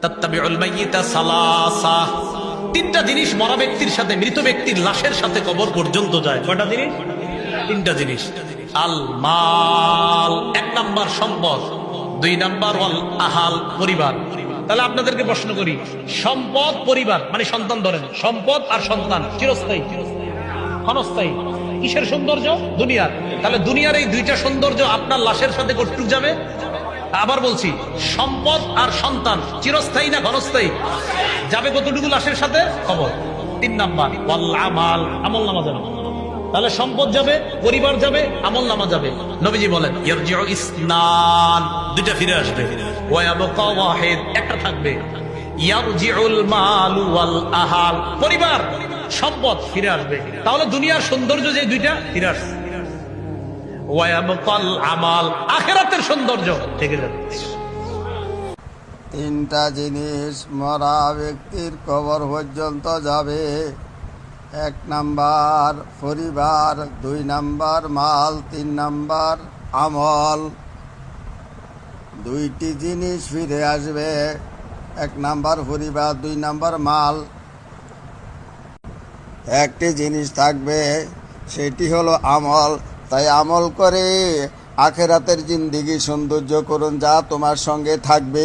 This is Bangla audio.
তাত্তাবিউল মাইয়িতা সালাসা, তিনটা জিনিস মরা ব্যক্তির সাথে, মৃত ব্যক্তির লাশের সাথে কবর পর্যন্ত যায়। কয়টা জিনিস? তিনটা জিনিস। আল মাল, এক নাম্বার সম্পদ, দুই নাম্বার ওয়াল আহাল, পরিবার। তাহলে আপনাদেরকে প্রশ্ন করি, সম্পদ পরিবার মানে সন্তান, ধরেন সম্পদ আর সন্তান চিরস্থায়ী ক্ষণস্থায়ী, কিসের সৌন্দর্য? দুনিয়ার। তাহলে দুনিয়ার এই দুইটা সৌন্দর্য আপনার লাশের সাথে কতটুকু যাবে? আবার বলছি, সম্পদ আর সন্তান চিরস্থায়ী না ক্ষণস্থায়ী? যাবে কতটুকু লাশের সাথে? কবর। তিন নাম্বার ওয়াল আমাল, আমল নামা যাবে। তাহলে সম্পদ যাবে, পরিবার যাবে, আমল নামা যাবে। নবীজি বলেন ইয়ারজিউ ইসনান, দুইটা ফিরে আসবে, ওয়া ইয়াবকা ওয়াহিদ, একটা থাকবে। ইয়ারজিউল মাল ওয়াল আহাল, পরিবার সম্পদ ফিরে আসবে। তাহলে দুনিয়ার সৌন্দর্য যে দুইটা ফিরে আসছে, ওয়া ইয়াবকাল আমাল, আখিরাতের সৌন্দর্য থেকে যাবে। তিনটা জিনিস মরা ব্যক্তির কবর পর্যন্ত যাবে। এক নাম্বার পরিবার, দুই নাম্বার মাল, তিন নাম্বার আমল। দুইটি জিনিস ফিরে আসবে, এক নাম্বার পরিবার, দুই নাম্বার মাল। একটি জিনিস থাকবে, সেটি হলো আমল। তাই আমল করে আখিরাতের জিন্দেগি সৌন্দর্য করুন, যা তোমার সঙ্গে থাকবে।